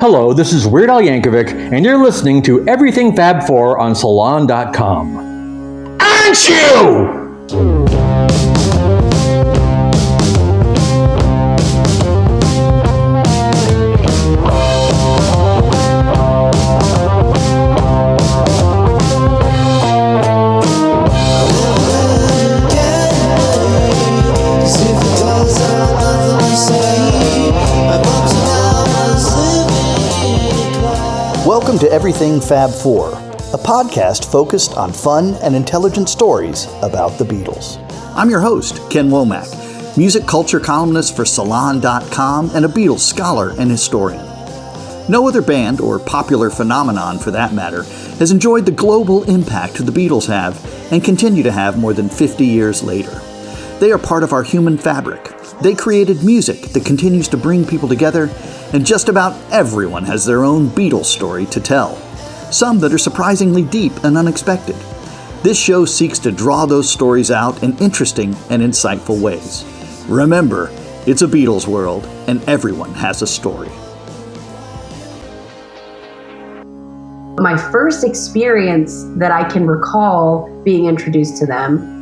Hello, this is Weird Al Yankovic, and you're listening to Everything Fab Four on Salon.com. Aren't you? Welcome to Everything Fab Four, a podcast focused on fun and intelligent stories about the Beatles. I'm your host, Ken Womack, music culture columnist for Salon.com and a Beatles scholar and historian. No other band, or popular phenomenon for that matter, has enjoyed the global impact the Beatles have and continue to have more than 50 years later. They are part of our human fabric. They created music that continues to bring people together, and just about everyone has their own Beatles story to tell, some that are surprisingly deep and unexpected. This show seeks to draw those stories out in interesting and insightful ways. Remember, it's a Beatles world, and everyone has a story. My first experience that I can recall being introduced to them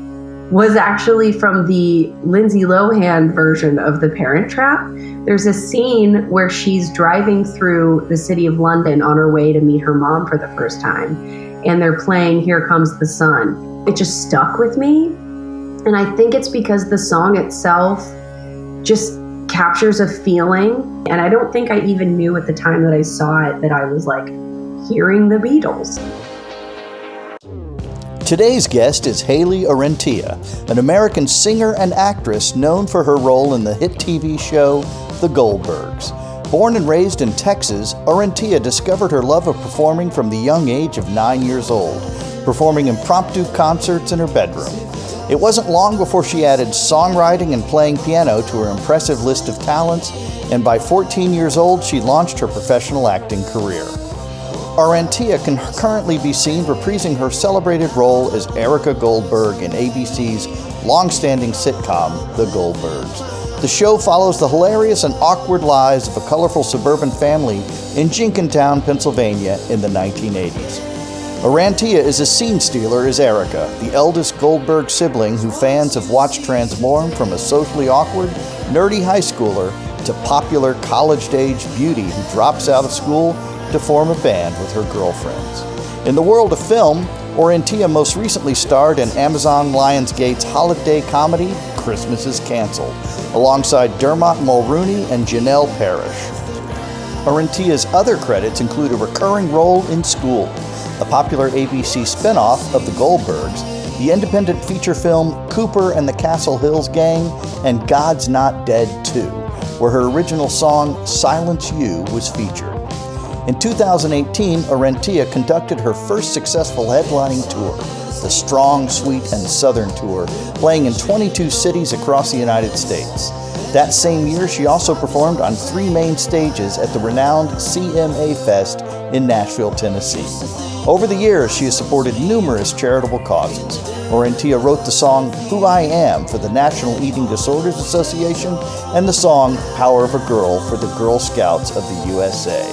was actually from the Lindsay Lohan version of The Parent Trap. There's a scene where she's driving through the city of London on her way to meet her mom for the first time, and they're playing Here Comes the Sun. It just stuck with me, and I think it's because the song itself just captures a feeling, and I don't think I even knew at the time that I saw it that I was like hearing the Beatles. Today's guest is Hayley Orrantia, an American singer and actress known for her role in the hit TV show The Goldbergs. Born and raised in Texas, Orrantia discovered her love of performing from the young age of 9 years old, performing impromptu concerts in her bedroom. It wasn't long before she added songwriting and playing piano to her impressive list of talents, and by 14 years old, she launched her professional acting career. Orrantia can currently be seen reprising her celebrated role as Erica Goldberg in ABC's long-standing sitcom, The Goldbergs. The show follows the hilarious and awkward lives of a colorful suburban family in Jenkintown, Pennsylvania in the 1980s. Orrantia is a scene stealer as Erica, the eldest Goldberg sibling who fans have watched transform from a socially awkward, nerdy high schooler to popular college-age beauty who drops out of school to form a band with her girlfriends. In the world of film, Orrantia most recently starred in Amazon Lionsgate's holiday comedy, Christmas is Cancelled, alongside Dermot Mulroney and Janelle Parrish. Orrantia's other credits include a recurring role in School, a popular ABC spin-off of The Goldbergs, the independent feature film Cooper and the Castle Hills Gang, and God's Not Dead 2, where her original song Silence You was featured. In 2018, Orrantia conducted her first successful headlining tour, the Strong, Sweet, and Southern Tour, playing in 22 cities across the United States. That same year, she also performed on 3 main stages at the renowned CMA Fest in Nashville, Tennessee. Over the years, she has supported numerous charitable causes. Orrantia wrote the song Who I Am for the National Eating Disorders Association and the song Power of a Girl for the Girl Scouts of the USA.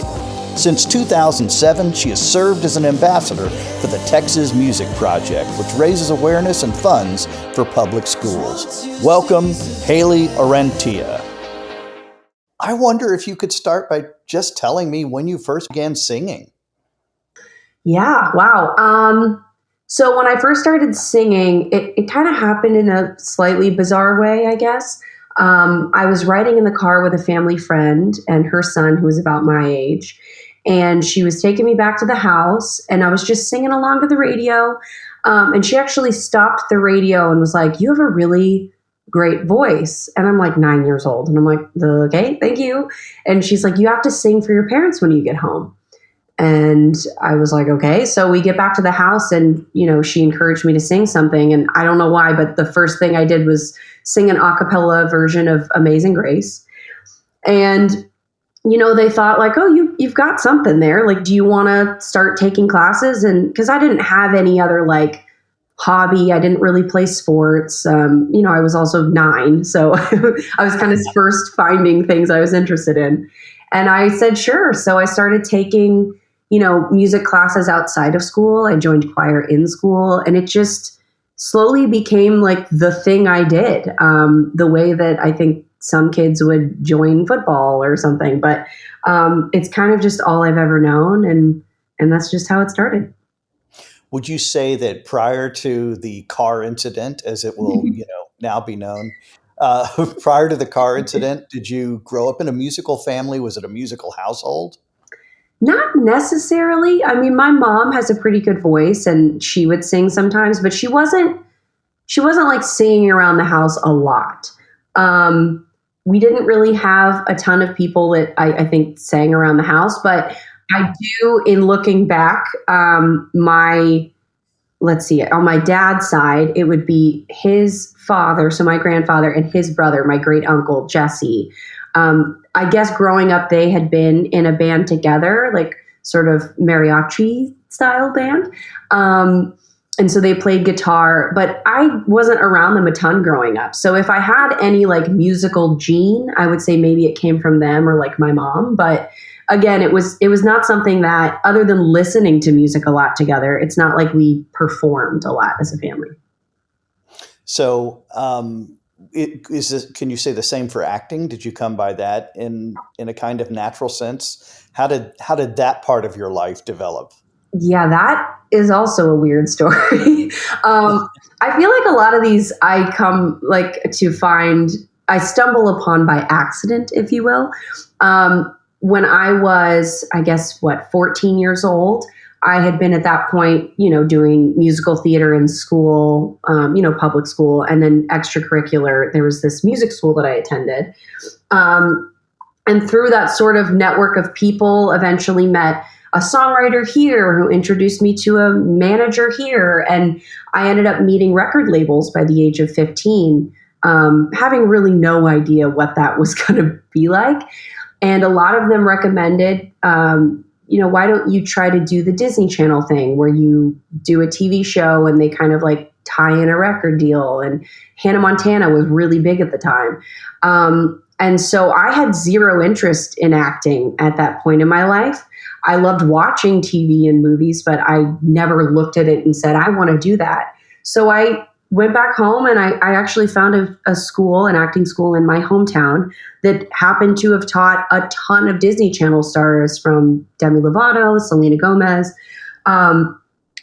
Since 2007, she has served as an ambassador for the Texas Music Project, which raises awareness and funds for public schools. Welcome, Hayley Orrantia. I wonder if you could start by just telling me when you first began singing. Yeah, wow. So when I first started singing, it kind of happened in a slightly bizarre way, I guess. I was riding in the car with a family friend and her son, who was about my age. And she was taking me back to the house, and I was just singing along to the radio. And she actually stopped the radio and was like, "You have a really great voice." And I'm like 9 years old. And I'm like, "Okay, thank you." And she's like, "You have to sing for your parents when you get home." And I was like, okay. So we get back to the house and, she encouraged me to sing something. And I don't know why, but the first thing I did was sing an a cappella version of Amazing Grace. And they thought like, oh, you've got something there. Like, do you want to start taking classes? And because I didn't have any other like hobby. I didn't really play sports. I was also 9, so I was kind of first finding things I was interested in. And I said, sure. So I started taking, music classes outside of school. I joined choir in school, and it just slowly became like the thing I did, the way that I think some kids would join football or something. But it's kind of just all I've ever known. And that's just how it started. Would you say that prior to the car incident, as it will, now be known, prior to the car incident, did you grow up in a musical family? Was it a musical household? Not necessarily. I mean, my mom has a pretty good voice and she would sing sometimes, but she wasn't like singing around the house a lot. We didn't really have a ton of people that I think sang around the house, but I do, in looking back, let's see, on my dad's side, it would be his father, so my grandfather, and his brother, my great uncle, Jesse. I guess growing up, they had been in a band together, like sort of mariachi style band. And so they played guitar, but I wasn't around them a ton growing up. So if I had any like musical gene, I would say maybe it came from them or like my mom. But again, it was not something that, other than listening to music a lot together, it's not like we performed a lot as a family. So, can you say the same for acting? Did you come by that in a kind of natural sense? How did that part of your life develop? Yeah, that is also a weird story. I feel like a lot of these I stumble upon by accident, if you will. When I was, 14 years old, I had been at that point, doing musical theater in school, public school, and then extracurricular. There was this music school that I attended. And through that sort of network of people, eventually met a songwriter here who introduced me to a manager here. And I ended up meeting record labels by the age of 15, having really no idea what that was going to be like. And a lot of them recommended, why don't you try to do the Disney Channel thing where you do a TV show and they kind of like tie in a record deal. And Hannah Montana was really big at the time. And so I had zero interest in acting at that point in my life. I loved watching TV and movies, but I never looked at it and said, I want to do that. So I went back home and I actually found a school, an acting school in my hometown that happened to have taught a ton of Disney Channel stars, from Demi Lovato, Selena Gomez.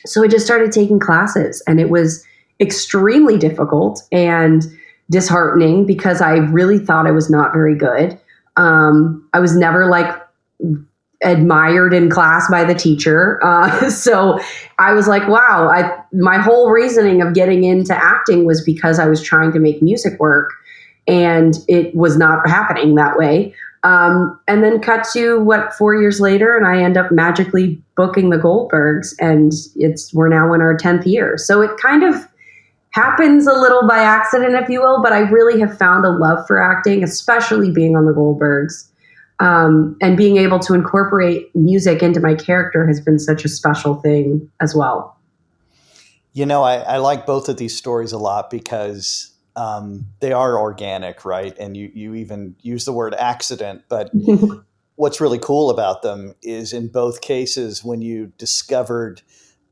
So I just started taking classes, and it was extremely difficult and disheartening because I really thought I was not very good. I was never like admired in class by the teacher. So I was like, wow, my whole reasoning of getting into acting was because I was trying to make music work, and it was not happening that way. And then cut to 4 years later, and I end up magically booking the Goldbergs, and we're now in our 10th year. So it kind of happens a little by accident, if you will, but I really have found a love for acting, especially being on the Goldbergs. And being able to incorporate music into my character has been such a special thing as well. I like both of these stories a lot because they are organic, right? And you even use the word accident, but what's really cool about them is in both cases, when you discovered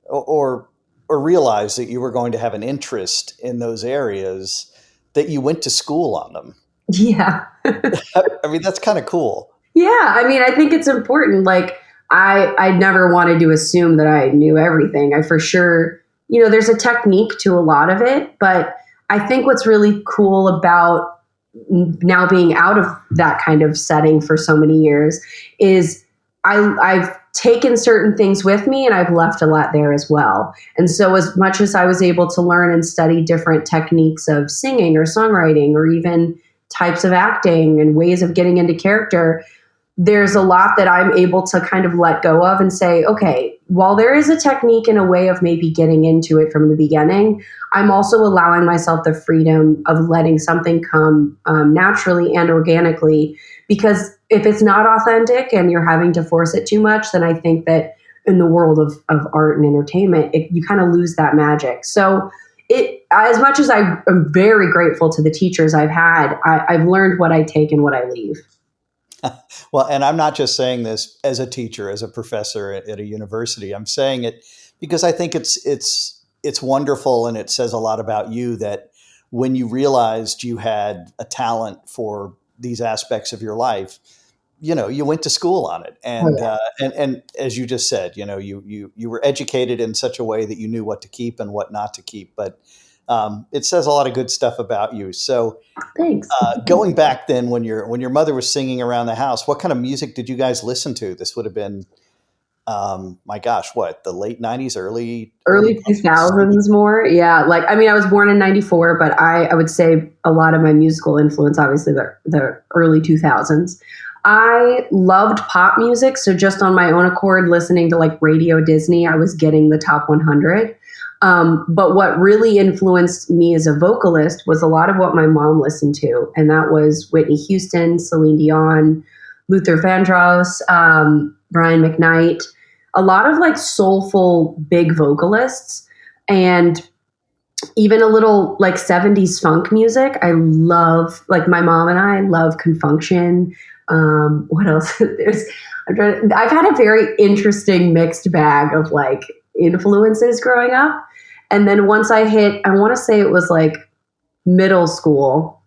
or realized that you were going to have an interest in those areas, that you went to school on them. Yeah. I mean, that's kind of cool. Yeah. I mean, I think it's important. Like, I never wanted to assume that I knew everything. I for sure, there's a technique to a lot of it, but I think what's really cool about now being out of that kind of setting for so many years is I've taken certain things with me and I've left a lot there as well. And so as much as I was able to learn and study different techniques of singing or songwriting or even types of acting and ways of getting into character, there's a lot that I'm able to kind of let go of and say, okay, while there is a technique and a way of maybe getting into it from the beginning, I'm also allowing myself the freedom of letting something come naturally and organically. Because if it's not authentic and you're having to force it too much, then I think that in the world of art and entertainment, you kind of lose that magic. So as much as I am very grateful to the teachers I've had, I've learned what I take and what I leave. Well, and I'm not just saying this as a teacher, as a professor at a university. I'm saying it because I think it's wonderful, and it says a lot about you that when you realized you had a talent for these aspects of your life, you went to school on it, and and as you just said, you were educated in such a way that you knew what to keep and what not to keep. But it says a lot of good stuff about you. So Thanks. going back then, when your mother was singing around the house, what kind of music did you guys listen to? This would have been, my gosh, what, the late '90s, early 2000s more. Yeah. Like, I mean, I was born in 94, but I would say a lot of my musical influence, obviously the early 2000s. I loved pop music. So just on my own accord, listening to like Radio Disney, I was getting the top 100. But what really influenced me as a vocalist was a lot of what my mom listened to. And that was Whitney Houston, Celine Dion, Luther Vandross, Brian McKnight, a lot of like soulful big vocalists, and even a little like 70s funk music. I love, like, my mom and I love Confunction. What else? I've had a very interesting mixed bag of like influences growing up. And then once I hit, I want to say it was like middle school,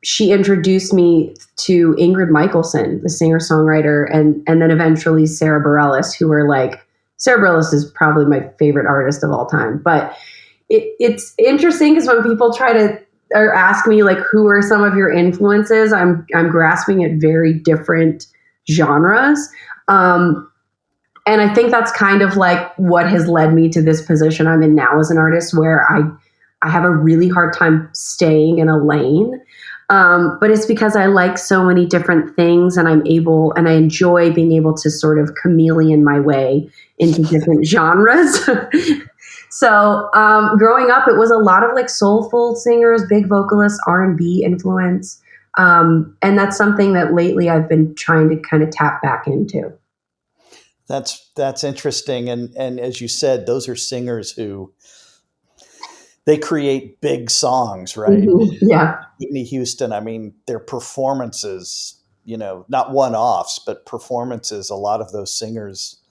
she introduced me to Ingrid Michaelson, the singer-songwriter, and then eventually Sarah Bareilles, who were like, Sarah Bareilles is probably my favorite artist of all time. But it's interesting because when people try to or ask me like, who are some of your influences, I'm grasping at very different genres. And I think that's kind of like what has led me to this position I'm in now as an artist, where I have a really hard time staying in a lane. But it's because I like so many different things, and I enjoy being able to sort of chameleon my way into different genres. So growing up, it was a lot of like soulful singers, big vocalists, R&B influence. And that's something that lately I've been trying to kind of tap back into. That's interesting. And as you said, those are singers who they create big songs, right? Mm-hmm. Yeah. Whitney Houston, I mean, their performances, not one-offs, but performances, a lot of those singers.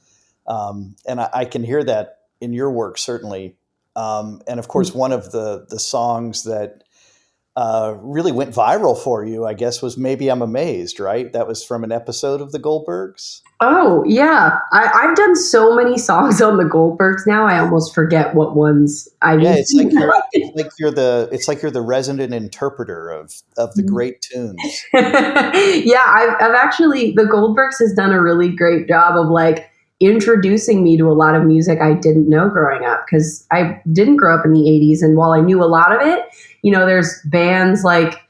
And I can hear that in your work, certainly. And of course, one of the songs that really went viral for you, I guess, was Maybe I'm Amazed, right? That was from an episode of the Goldbergs. Oh, yeah. I've done so many songs on the Goldbergs now, I almost forget what ones I've Yeah, it's like you're the resident interpreter of the great tunes. Yeah, I've actually, the Goldbergs has done a really great job of like introducing me to a lot of music I didn't know growing up, because I didn't grow up in the 80s. And while I knew a lot of it, there's bands like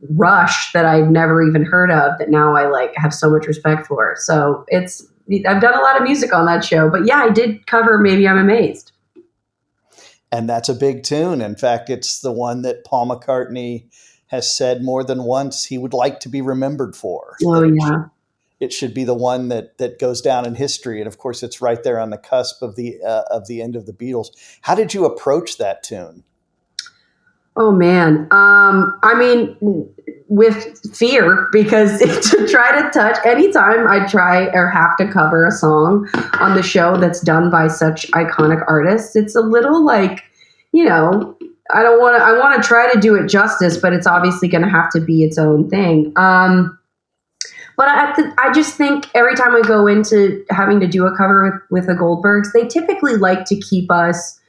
Rush that I'd never even heard of that now I like have so much respect for. So I've done a lot of music on that show, but yeah, I did cover Maybe I'm Amazed. And that's a big tune. In fact, it's the one that Paul McCartney has said more than once he would like to be remembered for. Oh, yeah. It should be the one that goes down in history. And of course, it's right there on the cusp of the end of the Beatles. How did you approach that tune? Oh, man. I mean, with fear, because to try to touch, anytime I try or have to cover a song on the show that's done by such iconic artists, it's a little like, I want to try to do it justice, but it's obviously going to have to be its own thing. But I just think every time I go into having to do a cover with the Goldbergs, they typically like to keep us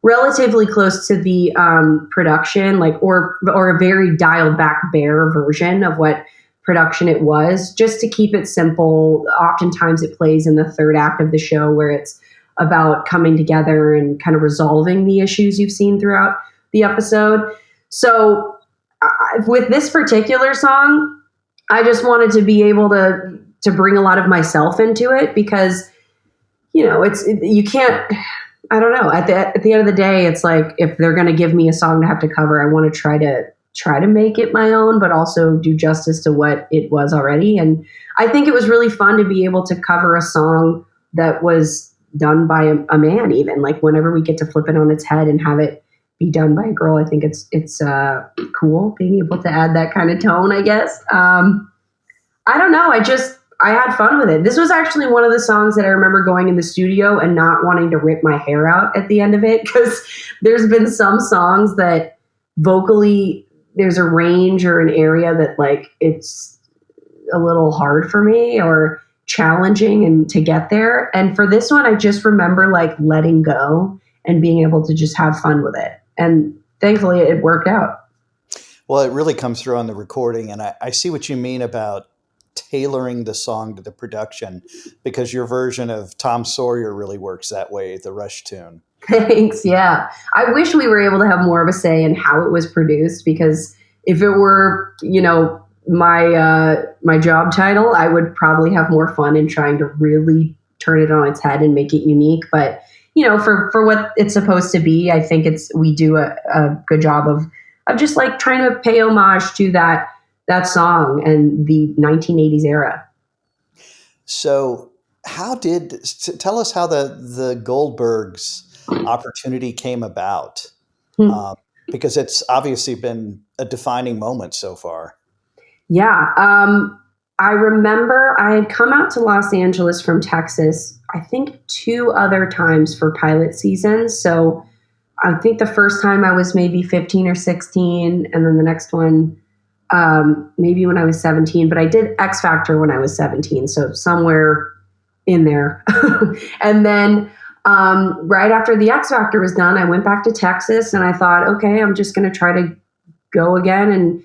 relatively close to the production, like or a very dialed back bare version of what production it was, just to keep it simple. Oftentimes it plays in the third act of the show, where it's about coming together and kind of resolving the issues you've seen throughout the episode. So with this particular song, I just wanted to be able to bring a lot of myself into it, because, you can't, I don't know. At the end of the day, it's like, if they're going to give me a song to have to cover, I want to try to try to make it my own, but also do justice to what it was already. And I think it was really fun to be able to cover a song that was done by a man, even like whenever we get to flip it on its head and have it be done by a girl. I think it's cool being able to add that kind of tone, I guess. I don't know. I had fun with it. This was actually one of the songs that I remember going in the studio and not wanting to rip my hair out at the end of it, because there's been some songs that vocally there's a range or an area that like it's a little hard for me or challenging and to get there. And for this one, I just remember like letting go and being able to just have fun with it. And thankfully it worked out. Well, it really comes through on the recording. And I see what you mean about tailoring the song to the production, because your version of Tom Sawyer really works that way, the Rush tune. Thanks. Yeah. I wish we were able to have more of a say in how it was produced, because if it were, my job title, I would probably have more fun in trying to really turn it on its head and make it unique. But, for what it's supposed to be, I think we do a good job of just like trying to pay homage to that song and the 1980s era. So tell us how the Goldbergs opportunity came about, because it's obviously been a defining moment so far. Yeah. I remember I had come out to Los Angeles from Texas, I think 2 other times for pilot season. So I think the first time I was maybe 15 or 16, and then the next one maybe when I was 17, but I did X Factor when I was 17. So somewhere in there. And then right after the X Factor was done, I went back to Texas and I thought, okay, I'm just going to try to go again and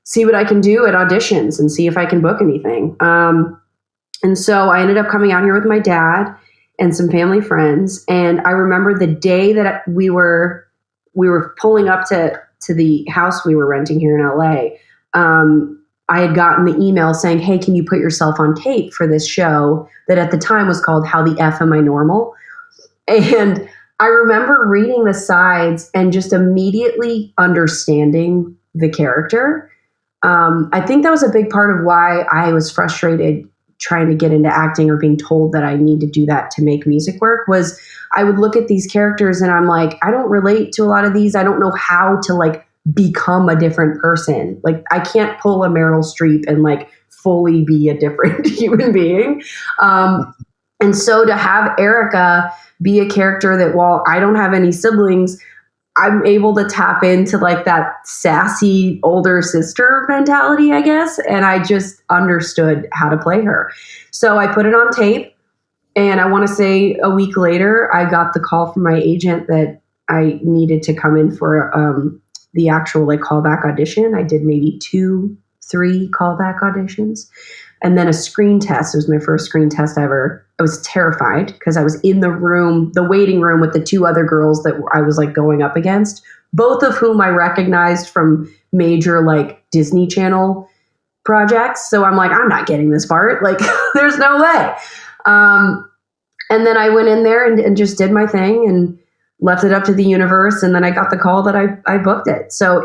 see what I can do at auditions and see if I can book anything. And so I ended up coming out here with my dad and some family friends. And I remember the day that we were pulling up to the house we were renting here in LA. I had gotten the email saying, hey, can you put yourself on tape for this show that at the time was called How the F Am I Normal? And I remember reading the sides and just immediately understanding the character. I think that was a big part of why I was frustrated trying to get into acting or being told that I need to do that to make music work. Was I would look at these characters and I'm like, I don't relate to a lot of these. I don't know how to like become a different person. Like I can't pull a Meryl Streep and like fully be a different human being. And so to have Erica be a character that, while I don't have any siblings, I'm able to tap into like that sassy older sister mentality, I guess. And I just understood how to play her. So I put it on tape, and I want to say a week later, I got the call from my agent that I needed to come in for the actual like callback audition. I did maybe 2-3 callback auditions, and then a screen test. It was my first screen test ever. I was terrified because I was in the waiting room with the 2 other girls that I was like going up against, both of whom I recognized from major like Disney Channel projects. So I'm like, I'm not getting this part. Like, there's no way. And then I went in there and just did my thing and left it up to the universe. And then I got the call that I booked it. So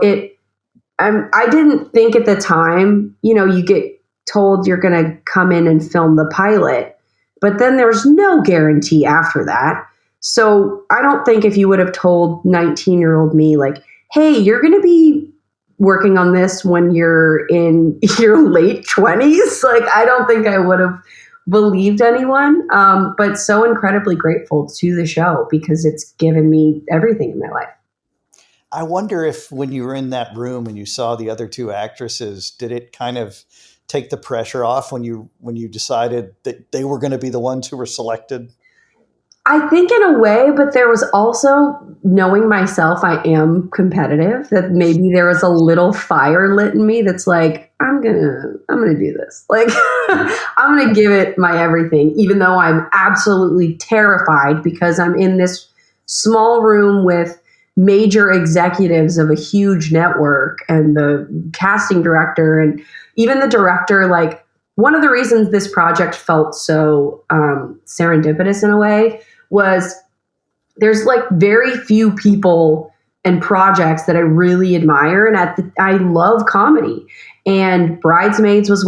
I didn't think at the time, you get told you're going to come in and film the pilot, but then there's no guarantee after that. So I don't think if you would have told 19-year-old me like, hey, you're going to be working on this when you're in your late 20s, like, I don't think I would have believed anyone. But so incredibly grateful to the show because it's given me everything in my life. I wonder if when you were in that room and you saw the other 2 actresses, did it kind of take the pressure off when you decided that they were going to be the ones who were selected? I think in a way, but there was also, knowing myself, I am competitive, that maybe there was a little fire lit in me that's like, I'm gonna do this. Like, I'm gonna give it my everything, even though I'm absolutely terrified because I'm in this small room with major executives of a huge network and the casting director and even the director. Like, one of the reasons this project felt so serendipitous in a way was there's like very few people and projects that I really admire. And I love comedy. And Bridesmaids was is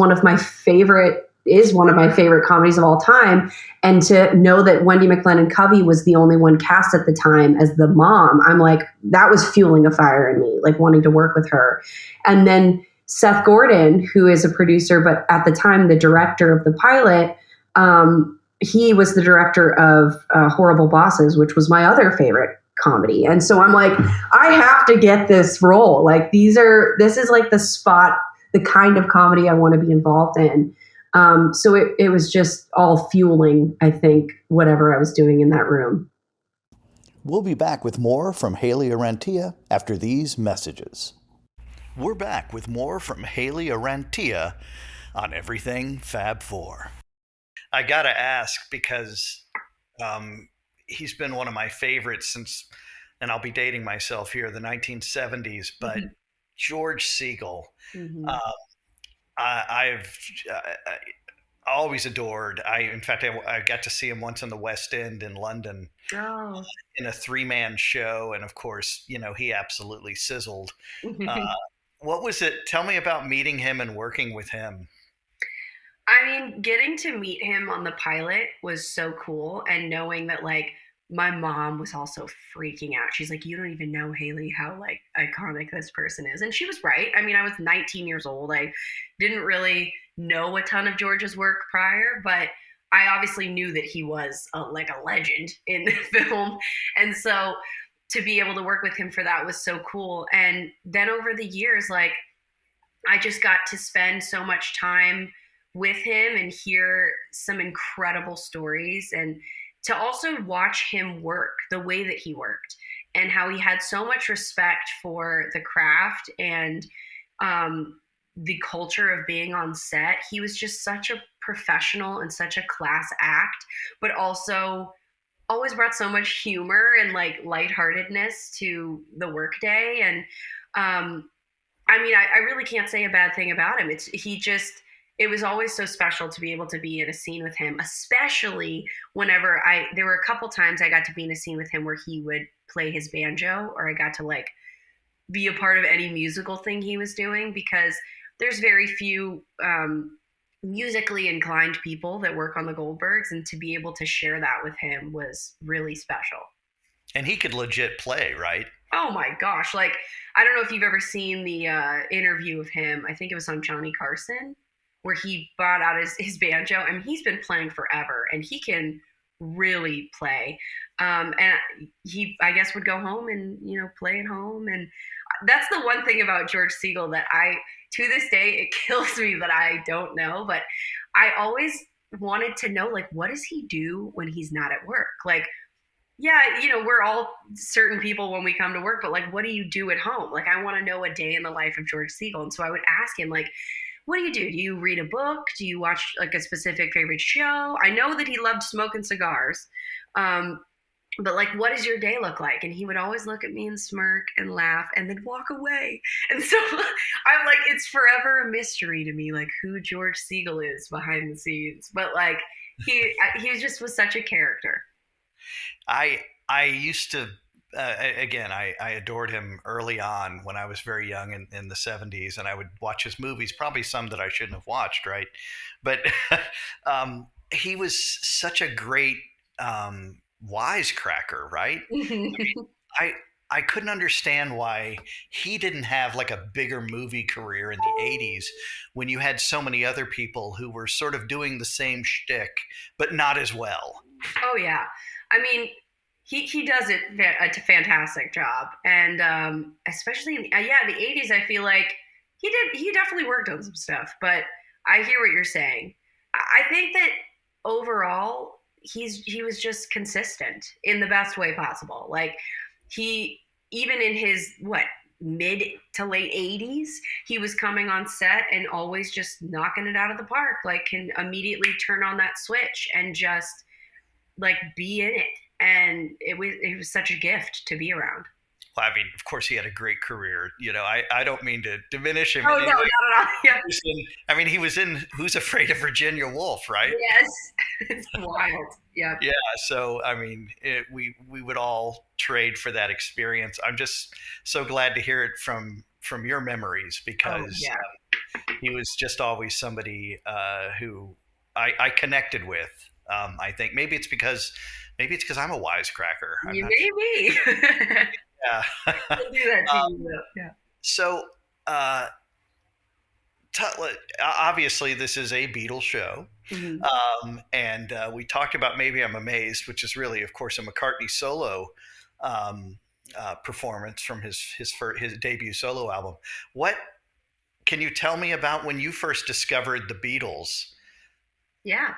one of my favorite comedies of all time. And to know that Wendy McLennan-Covey was the only one cast at the time as the mom, I'm like, that was fueling a fire in me, like wanting to work with her. And then Seth Gordon, who is a producer, but at the time, the director of the pilot, he was the director of Horrible Bosses, which was my other favorite comedy. And so I'm like, I have to get this role. Like this is like the spot, the kind of comedy I want to be involved in. So it was just all fueling, I think, whatever I was doing in that room. We'll be back with more from Hayley Orrantia after these messages. We're back with more from Hayley Orrantia on Everything Fab Four. I gotta ask because he's been one of my favorites since, and I'll be dating myself here, the 1970s, but George Segal. I've always adored. In fact, I got to see him once in the West End in London in a 3-man show. And of course, he absolutely sizzled. What was it? Tell me about meeting him and working with him. I mean, getting to meet him on the pilot was so cool. And knowing that, like, my mom was also freaking out. She's like, you don't even know, Hayley, how like iconic this person is. And she was right. I mean, I was 19 years old. I didn't really know a ton of George's work prior, but I obviously knew that he was like a legend in the film. And so to be able to work with him for that was so cool. And then over the years, like, I just got to spend so much time with him and hear some incredible stories, and to also watch him work the way that he worked and how he had so much respect for the craft and the culture of being on set. He was just such a professional and such a class act, but also always brought so much humor and like lightheartedness to the workday. And I mean, I really can't say a bad thing about him. It was always so special to be able to be in a scene with him, especially whenever there were a couple times I got to be in a scene with him where he would play his banjo, or I got to like be a part of any musical thing he was doing, because there's very few musically inclined people that work on the Goldbergs, and to be able to share that with him was really special. And he could legit play, right? Oh my gosh. Like, I don't know if you've ever seen the interview of him. I think it was on Johnny Carson, where he brought out his banjo. I mean, he's been playing forever, and he can really play. And he, I guess, would go home and, play at home. And that's the one thing about George Segal that to this day, it kills me that I don't know. But I always wanted to know, like, what does he do when he's not at work? Like, yeah, we're all certain people when we come to work, but like, what do you do at home? Like, I want to know a day in the life of George Segal. And so I would ask him, like, what do you do? Do you read a book? Do you watch like a specific favorite show? I know that he loved smoking cigars. But like, what does your day look like? And he would always look at me and smirk and laugh and then walk away. And so I'm like, it's forever a mystery to me, like, who George Segal is behind the scenes. But like, he was such a character. I used to, again, I adored him early on when I was very young in the 70s, and I would watch his movies, probably some that I shouldn't have watched, right? But he was such a great wisecracker, right? I mean, I couldn't understand why he didn't have like a bigger movie career in the 80s when you had so many other people who were sort of doing the same shtick, but not as well. Oh, yeah. I mean, he does a fantastic job. And especially in the 80s, I feel like he definitely worked on some stuff, but I hear what you're saying. I think that overall, he was just consistent in the best way possible. Like, he, even in his mid to late 80s, he was coming on set and always just knocking it out of the park. Like, can immediately turn on that switch and just like be in it. And it was such a gift to be around. Well, I mean, of course, he had a great career. I don't mean to diminish him. Oh, no, not at all. Yeah. He was in Who's Afraid of Virginia Woolf, right? Yes. It's wild. Yeah. Yeah. So, I mean, we would all trade for that experience. I'm just so glad to hear it from your memories, because he was just always somebody who I connected with. I think maybe it's because I'm a wisecracker. I'm not sure. Maybe. Yeah. We'll do that to you, though. Yeah. So, obviously, this is a Beatles show. Mm-hmm. And we talked about Maybe I'm Amazed, which is really, of course, a McCartney solo performance from his debut solo album. What can you tell me about when you first discovered the Beatles? Yeah.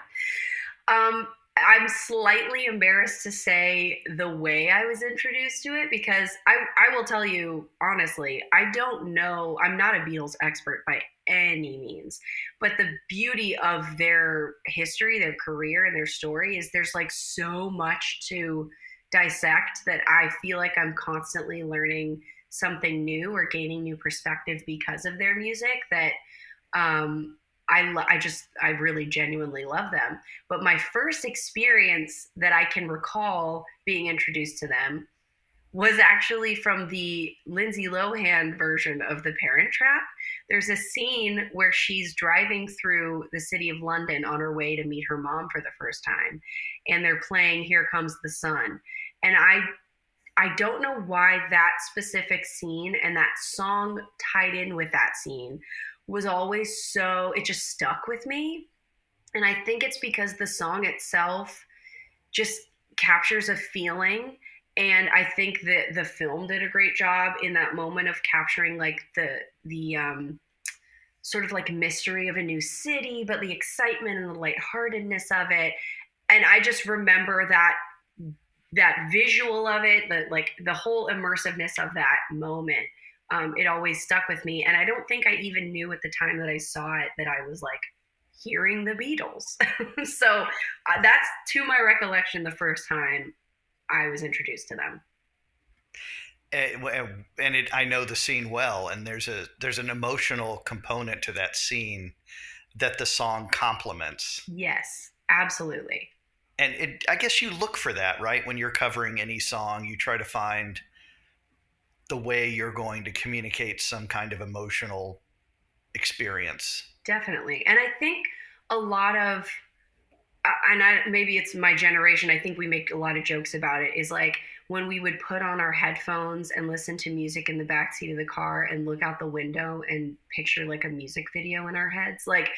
I'm slightly embarrassed to say the way I was introduced to it, because I will tell you honestly, I don't know. I'm not a Beatles expert by any means, but the beauty of their history, their career, and their story is there's like so much to dissect that I feel like I'm constantly learning something new or gaining new perspective because of their music that I really genuinely love them. But my first experience that I can recall being introduced to them was actually from the Lindsay Lohan version of The Parent Trap. There's a scene where she's driving through the city of London on her way to meet her mom for the first time, and they're playing Here Comes the Sun. And I don't know why that specific scene and that song tied in with that scene was always so, it just stuck with me. And I think it's because the song itself just captures a feeling. And I think that the film did a great job in that moment of capturing like the sort of like mystery of a new city, but the excitement and the lightheartedness of it. And I just remember that visual of it, the whole immersiveness of that moment. It always stuck with me. And I don't think I even knew at the time that I saw it that I was like hearing the Beatles. So that's, to my recollection, the first time I was introduced to them. And I know the scene well, and there's an emotional component to that scene that the song complements. Yes, absolutely. And I guess you look for that, right? When you're covering any song, you try to find the way you're going to communicate some kind of emotional experience. Definitely. And I think a lot of, maybe it's my generation, I think we make a lot of jokes about it, is like when we would put on our headphones and listen to music in the backseat of the car and look out the window and picture like a music video in our heads. Like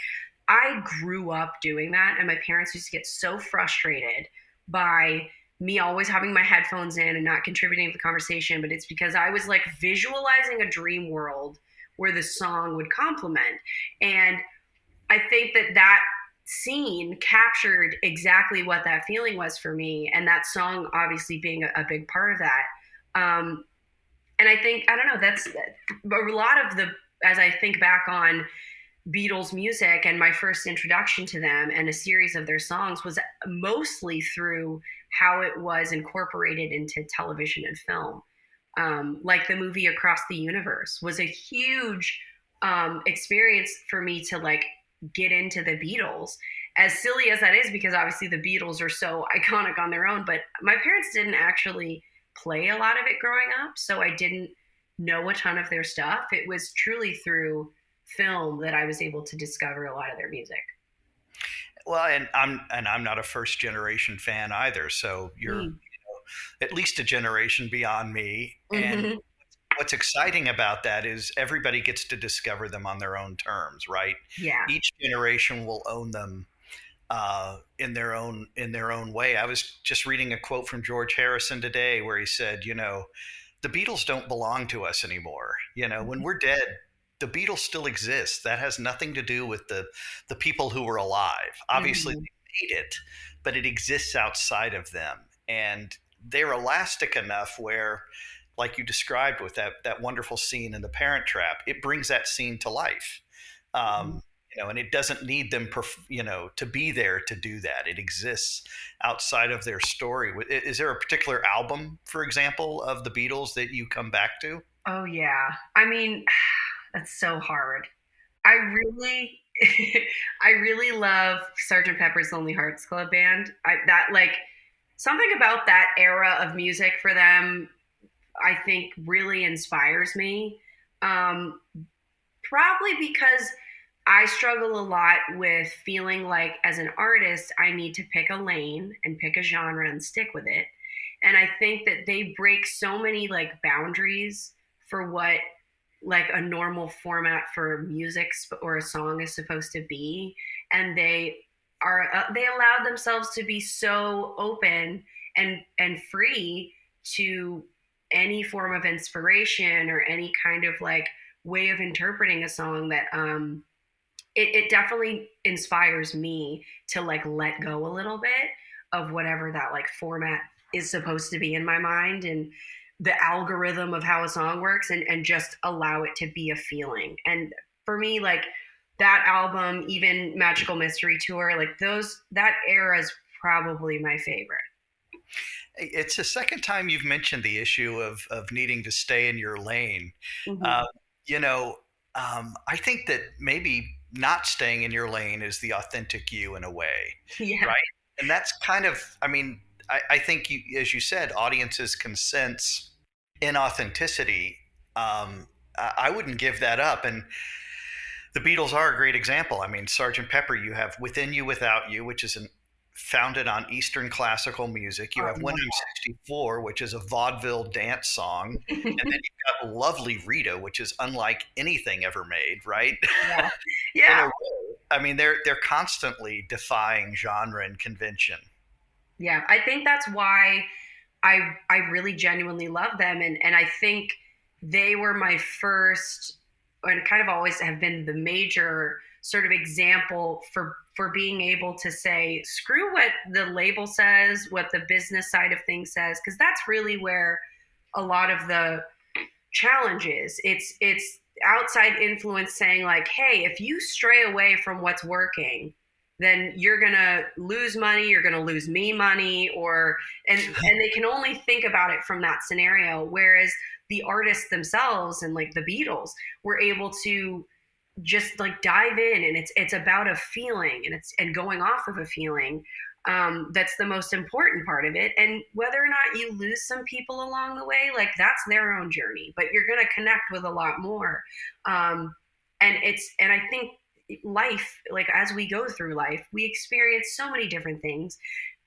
I grew up doing that, and my parents used to get so frustrated by me always having my headphones in and not contributing to the conversation, but it's because I was like visualizing a dream world where the song would complement. And I think that scene captured exactly what that feeling was for me, and that song obviously being a big part of that. And I think, I don't know, that's a lot of as I think back on Beatles music and my first introduction to them and a series of their songs was mostly through how it was incorporated into television and film. Like the movie Across the Universe was a huge experience for me to like get into the Beatles, as silly as that is, because obviously the Beatles are so iconic on their own, but my parents didn't actually play a lot of it growing up, so I didn't know a ton of their stuff. It was truly through film that I was able to discover a lot of their music. Well, and I'm not a first generation fan either, so you're at least a generation beyond me. Mm-hmm. And what's exciting about that is everybody gets to discover them on their own terms, right? Yeah. Each generation will own them in their own way. I was just reading a quote from George Harrison today where he said, the Beatles don't belong to us anymore. When we're dead, the Beatles still exist. That has nothing to do with the people who were alive. Obviously, they made it, but it exists outside of them. And they're elastic enough where, like you described with that wonderful scene in The Parent Trap, it brings that scene to life. And it doesn't need them, to be there to do that. It exists outside of their story. Is there a particular album, for example, of the Beatles that you come back to? Oh yeah. I mean, that's so hard. I really I really love Sergeant Pepper's Lonely Hearts Club Band. That like something about that era of music for them I think really inspires me. Um, Probably because I struggle a lot with feeling like as an artist, I need to pick a lane and pick a genre and stick with it. And I think that they break so many like boundaries for what like a normal format for music or a song is supposed to be. And they allowed themselves to be so open and free to any form of inspiration or any kind of like way of interpreting a song that it definitely inspires me to like let go a little bit of whatever that like format is supposed to be in my mind and the algorithm of how a song works and just allow it to be a feeling. And for me, like that album, even Magical Mystery Tour, like that era is probably my favorite. It's the second time you've mentioned the issue of needing to stay in your lane. Mm-hmm. You know, I think that maybe not staying in your lane is the authentic you in a way, Yeah. right? And that's kind of, I mean, I think as you said, audiences can sense inauthenticity. I wouldn't give that up. And the Beatles are a great example. I mean, Sergeant Pepper, you have Within You, Without You, which is founded on Eastern classical music. You have When I'm 64, which is a vaudeville dance song. And then you've got Lovely Rita, which is unlike anything ever made, right? Yeah. Yeah. I mean, they're constantly defying genre and convention. Yeah. I think that's why I really genuinely love them. And I think they were my first and kind of always have been the major sort of example for being able to say, screw what the label says, what the business side of things says, because that's really where a lot of the challenge is. It's outside influence saying like, hey, if you stray away from what's working, then you're gonna lose money, you're gonna lose me money, and they can only think about it from that scenario. Whereas the artists themselves and like the Beatles were able to just like dive in, and it's about a feeling, and going off of a feeling. That's the most important part of it. And whether or not you lose some people along the way, like that's their own journey, but you're gonna connect with a lot more. And I think life, like as we go through life, we experience so many different things.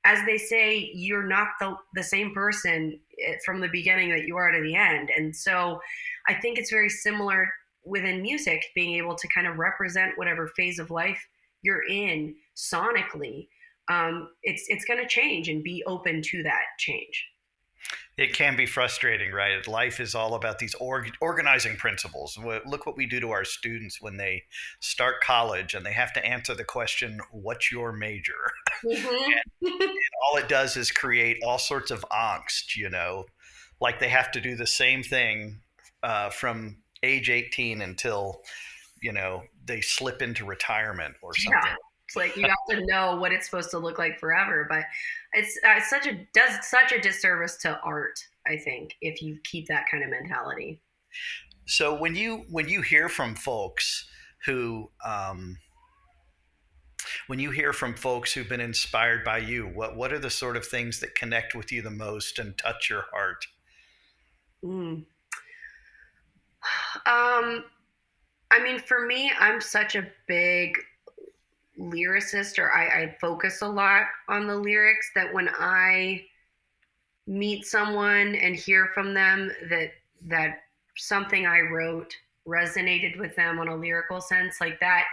As they say, you're not the same person from the beginning that you are to the end. And so I think it's very similar within music, being able to kind of represent whatever phase of life you're in sonically. It's going to change, and be open to that change. It can be frustrating, right? Life is all about these organizing principles. Look what we do to our students when they start college and they have to answer the question, what's your major? Mm-hmm. and all it does is create all sorts of angst, like they have to do the same thing from age 18 until, they slip into retirement or something. Yeah. It's like you have to know what it's supposed to look like forever, but it's does such a disservice to art, I think, if you keep that kind of mentality. So when you hear from folks who've been inspired by you, what are the sort of things that connect with you the most and touch your heart? I mean, for me, I'm such a big lyricist, or I focus a lot on the lyrics, that when I meet someone and hear from them that something I wrote resonated with them on a lyrical sense, like that,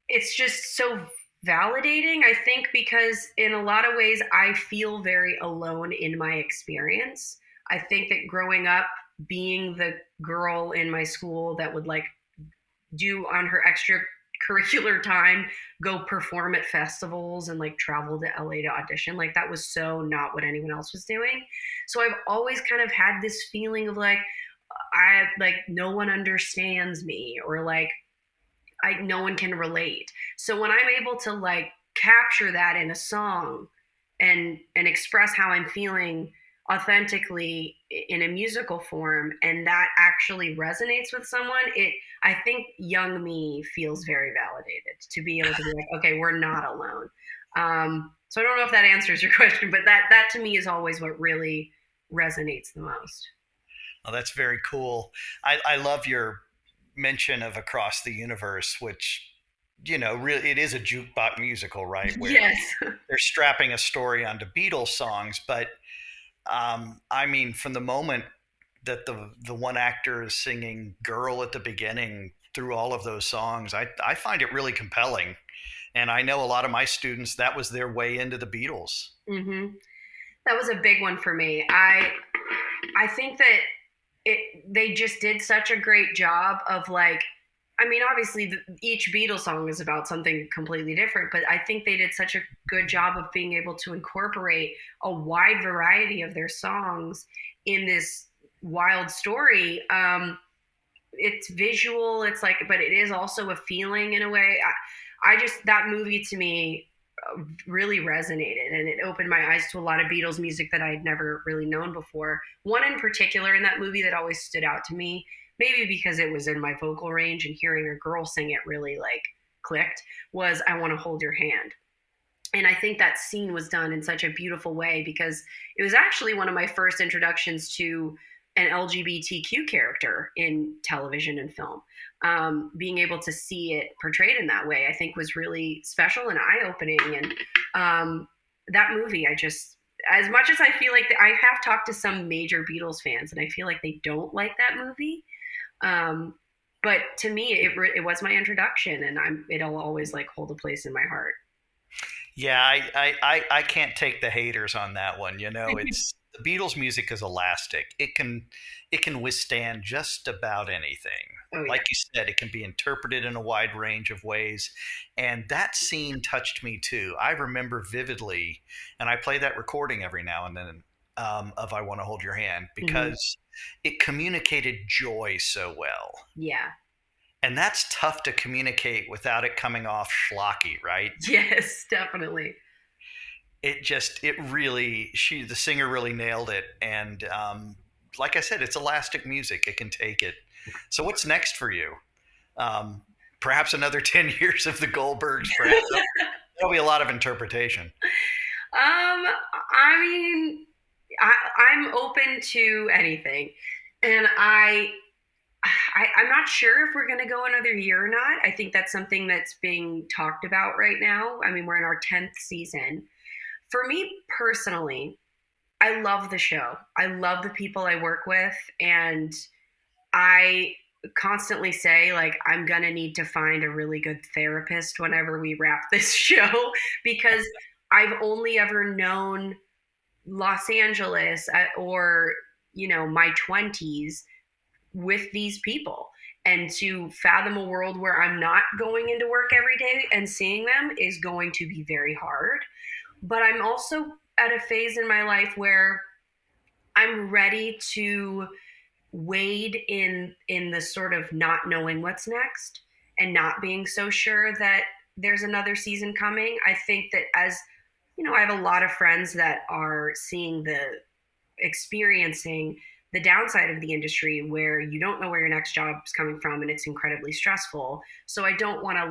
it's just so validating, I think, because in a lot of ways I feel very alone in my experience. I think that growing up, being the girl in my school that would like do on her extracurricular time, go perform at festivals and like travel to LA to audition, like that was so not what anyone else was doing. So I've always kind of had this feeling of like, no one understands me, or like no one can relate. So when I'm able to like capture that in a song and express how I'm feeling authentically in a musical form, and that actually resonates with someone, I think young me feels very validated to be able to be like, okay, we're not alone. So I don't know if that answers your question, but that to me is always what really resonates the most. Oh, that's very cool. I love your mention of Across the Universe, which, really, it is a jukebox musical, right? Where yes. They're strapping a story onto Beatles songs. But I mean, from the moment that the one actor is singing Girl at the beginning through all of those songs, I find it really compelling. And I know a lot of my students, that was their way into the Beatles. Mm-hmm. That was a big one for me. I think that they just did such a great job of like, I mean, obviously each Beatles song is about something completely different, but I think they did such a good job of being able to incorporate a wide variety of their songs in this wild story. It's visual, it's like, but it is also a feeling in a way. That movie to me really resonated, and it opened my eyes to a lot of Beatles music that I had never really known before. One in particular in that movie that always stood out to me, maybe because it was in my vocal range and hearing a girl sing it really like clicked, was I Want to Hold Your Hand. And I think that scene was done in such a beautiful way because it was actually one of my first introductions to an LGBTQ character in television and film. Being able to see it portrayed in that way, I think was really special and eye-opening. And that movie, as much as I feel like I have talked to some major Beatles fans and I feel like they don't like that movie. But to me, it was my introduction, and it'll always like hold a place in my heart. Yeah, I can't take the haters on that one. It's the Beatles music is elastic. It can withstand just about anything. Oh, yeah. Like you said, it can be interpreted in a wide range of ways. And that scene touched me too. I remember vividly, and I play that recording every now and then of I Want to Hold Your Hand because it communicated joy so well. Yeah. And that's tough to communicate without it coming off schlocky, right? Yes, definitely. The singer really nailed it. And like I said, it's elastic music. It can take it. So what's next for you? Perhaps another 10 years of the Goldbergs. Perhaps. There'll be a lot of interpretation. I mean, I'm open to anything. And I'm not sure if we're going to go another year or not. I think that's something that's being talked about right now. I mean, we're in our 10th season. For me personally, I love the show. I love the people I work with. And I constantly say, like, I'm going to need to find a really good therapist whenever we wrap this show, because I've only ever known Los Angeles or, my 20s with these people. And to fathom a world where I'm not going into work every day and seeing them is going to be very hard. But I'm also at a phase in my life where I'm ready to wade in the sort of not knowing what's next and not being so sure that there's another season coming. I think that I have a lot of friends that are experiencing the downside of the industry where you don't know where your next job is coming from and it's incredibly stressful. So I don't want to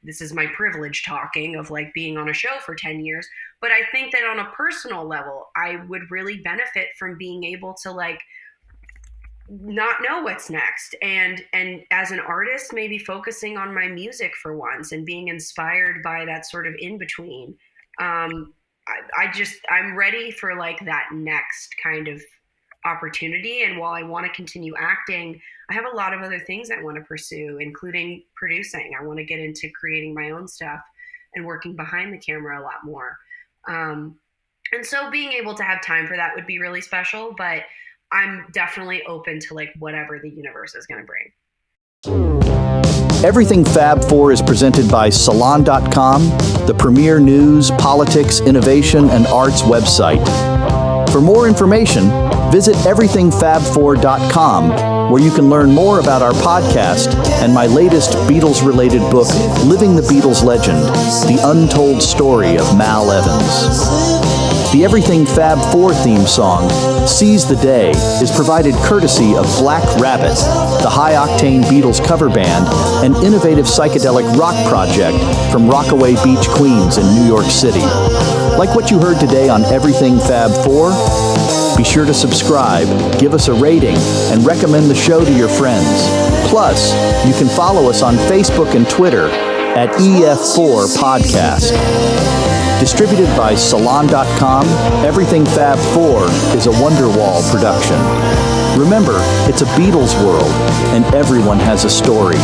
this is my privilege talking of like being on a show for 10 years. But I think that on a personal level, I would really benefit from being able to like not know what's next. And as an artist, maybe focusing on my music for once and being inspired by that sort of in between. I'm ready for like that next kind of opportunity. And while I want to continue acting, I have a lot of other things I want to pursue, including producing. I want to get into creating my own stuff and working behind the camera a lot more. And so being able to have time for that would be really special, but I'm definitely open to like whatever the universe is going to bring. Everything Fab Four is presented by Salon.com, the premier news, politics, innovation, and arts website. For more information, visit everythingfab4.com where you can learn more about our podcast and my latest Beatles-related book, Living the Beatles Legend, The Untold Story of Mal Evans. The Everything Fab Four theme song, Seize the Day, is provided courtesy of Black Rabbit, the high-octane Beatles cover band, an innovative psychedelic rock project from Rockaway Beach, Queens in New York City. Like what you heard today on Everything Fab Four? Be sure to subscribe, give us a rating, and recommend the show to your friends. Plus, you can follow us on Facebook and Twitter at EF4 Podcast. Distributed by Salon.com, Everything Fab Four is a Wonderwall production. Remember, it's a Beatles world, and everyone has a story.